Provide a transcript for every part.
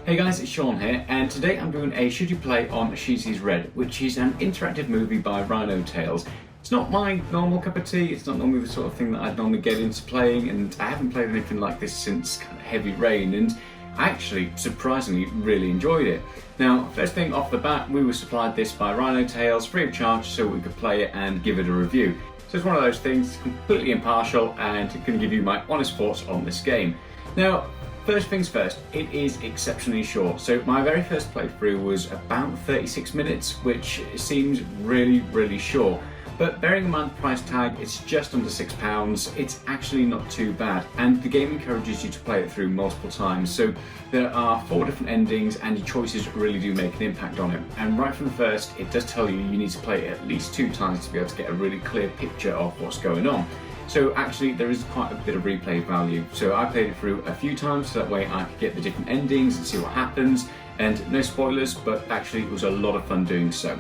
Hey guys, it's Sean here, and today I'm doing a Should You Play on She Sees Red, which is an interactive movie by Rhino Tales. It's not my normal cup of tea, it's not normally the sort of thing that I'd normally get into playing, and I haven't played anything like this since kind of Heavy Rain, and I actually, surprisingly, really enjoyed it. Now, first thing off the bat, we were supplied this by Rhino Tales, free of charge, so we could play it and give it a review. So it's one of those things, completely impartial, and going to give you my honest thoughts on this game. Now, first things first, it is exceptionally short. So my very first playthrough was about 36 minutes, which seems really short. But bearing in mind the price tag, it's just under £6, it's actually not too bad. And the game encourages you to play it through multiple times. So there are 4 different endings and your choices really do make an impact on it. And right from the first, it does tell you need to play it at least 2 times to be able to get a really clear picture of what's going on. So actually there is quite a bit of replay value. So I played it through a few times so that way I could get the different endings and see what happens. And no spoilers, but actually it was a lot of fun doing so.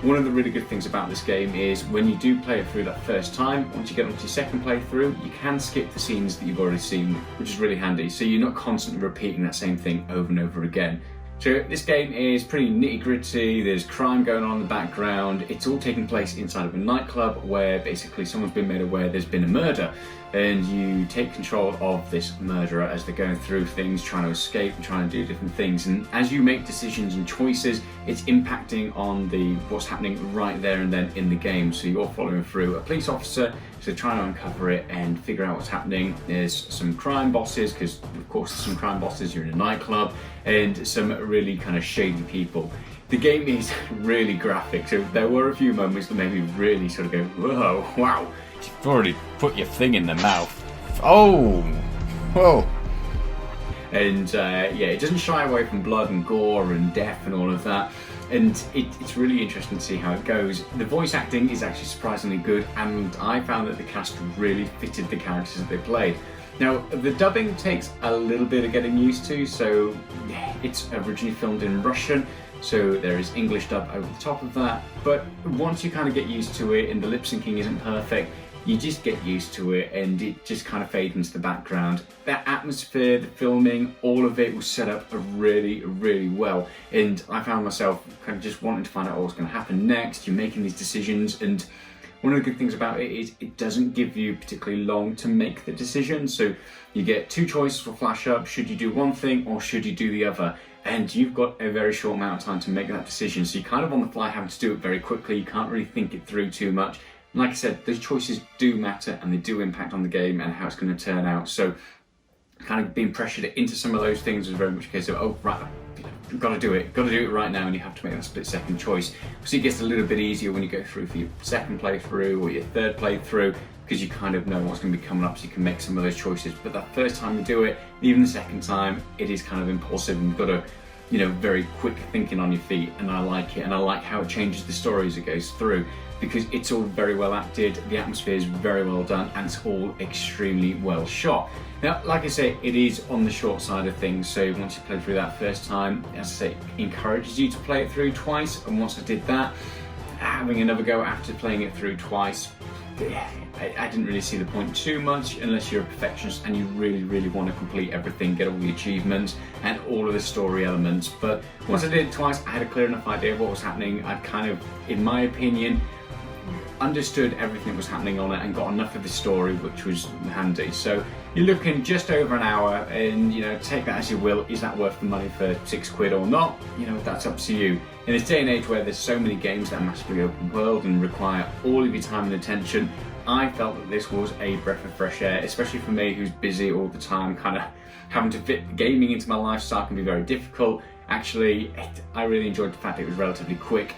One of the really good things about this game is when you do play it through that first time, once you get onto your second playthrough, you can skip the scenes that you've already seen, which is really handy. So you're not constantly repeating that same thing over and over again. So this game is pretty nitty gritty, there's crime going on in the background, it's all taking place inside of a nightclub where basically someone's been made aware there's been a murder, and you take control of this murderer as they're going through things, trying to escape and trying to do different things. And as you make decisions and choices, it's impacting on what's happening right there and then in the game. So you're following through a police officer, so trying to uncover it and figure out what's happening. There's some crime bosses, because of course there's some crime bosses, you're in a nightclub, and some really kind of shady people. The game is really graphic, so there were a few moments that made me really sort of go, whoa, wow, you've already put your thing in the mouth. Oh, whoa. And yeah, it doesn't shy away from blood and gore and death and all of that. And it's really interesting to see how it goes. The voice acting is actually surprisingly good, and I found that the cast really fitted the characters that they played. Now, the dubbing takes a little bit of getting used to, so it's originally filmed in Russian, so there is English dub over the top of that, but once you kind of get used to it and the lip syncing isn't perfect, you just get used to it and it just kind of fades into the background. That atmosphere, the filming, all of it was set up really well, and I found myself kind of just wanting to find out what was going to happen next. You're making these decisions, and one of the good things about it is it doesn't give you particularly long to make the decision. So you get 2 choices will flash up. Should you do one thing or should you do the other? And you've got a very short amount of time to make that decision. So you're kind of on the fly having to do it very quickly. You can't really think it through too much. And like I said, those choices do matter and they do impact on the game and how it's going to turn out. So kind of being pressured into some of those things was very much a case of, oh, right, you've got to do it right now, and you have to make that split-second choice. So it gets a little bit easier when you go through for your second playthrough or your third playthrough, because you kind of know what's going to be coming up, so you can make some of those choices. But that first time you do it, even the second time, it is kind of impulsive, and you've got to, very quick thinking on your feet, and I like it, and I like how it changes the story as it goes through, because it's all very well acted, the atmosphere is very well done, and it's all extremely well shot. Now, like I say, it is on the short side of things, so once you play through that first time, as I say, it encourages you to play it through twice, and once I did that, having another go after playing it through twice, I didn't really see the point too much unless you're a perfectionist and you really want to complete everything, get all the achievements and all of the story elements. But once I did it twice, I had a clear enough idea of what was happening. I'd kind of, in my opinion, understood everything that was happening on it and got enough of the story, which was handy. So you're looking just over an hour, and take that as you will. Is that worth the money for £6 or not? That's up to you. In this day and age where there's so many games that are massively open world and require all of your time and attention, I felt that this was a breath of fresh air, especially for me who's busy all the time. Kind of having to fit gaming into my lifestyle can be very difficult. Actually, I really enjoyed the fact it was relatively quick.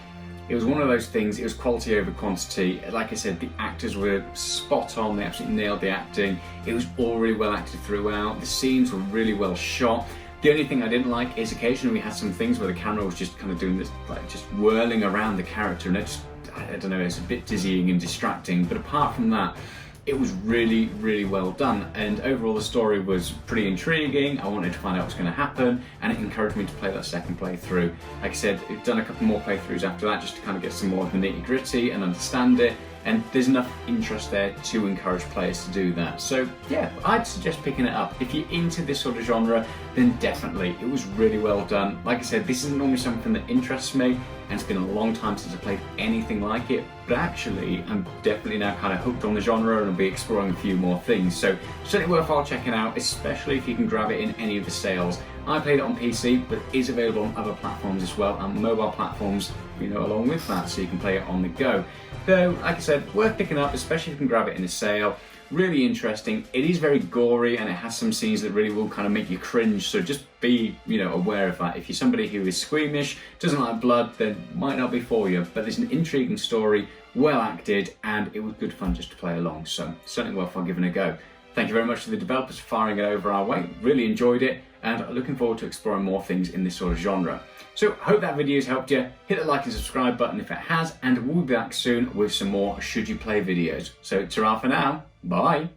It was one of those things, it was quality over quantity. Like I said, the actors were spot on, they absolutely nailed the acting. It was all really well acted throughout, the scenes were really well shot. The only thing I didn't like is occasionally we had some things where the camera was just kind of doing this, like just whirling around the character, and I don't know, it's a bit dizzying and distracting. But apart from that, it was really well done, and overall the story was pretty intriguing. I wanted to find out what's going to happen, and it encouraged me to play that second playthrough. Like I said, I've done a couple more playthroughs after that just to kind of get some more of the nitty gritty and understand it, and there's enough interest there to encourage players to do that. So yeah, I'd suggest picking it up. If you're into this sort of genre, then definitely. It was really well done. Like I said, this isn't normally something that interests me, and it's been a long time since I played anything like it, but actually I'm definitely now kind of hooked on the genre and I'll be exploring a few more things. So certainly worthwhile checking out, especially if you can grab it in any of the sales. I played it on PC, but it is available on other platforms as well, and mobile platforms, along with that, so you can play it on the go. So, like I said, worth picking up, especially if you can grab it in a sale. Really interesting. It is very gory, and it has some scenes that really will kind of make you cringe, so just be, aware of that. If you're somebody who is squeamish, doesn't like blood, then it might not be for you, but there's an intriguing story, well acted, and it was good fun just to play along, so certainly worthwhile giving a go. Thank you very much to the developers for firing it over our way. Really enjoyed it, and looking forward to exploring more things in this sort of genre. So hope that video has helped you. Hit the like and subscribe button if it has, and we'll be back soon with some more Should You Play videos. So ta-ra for now. Bye.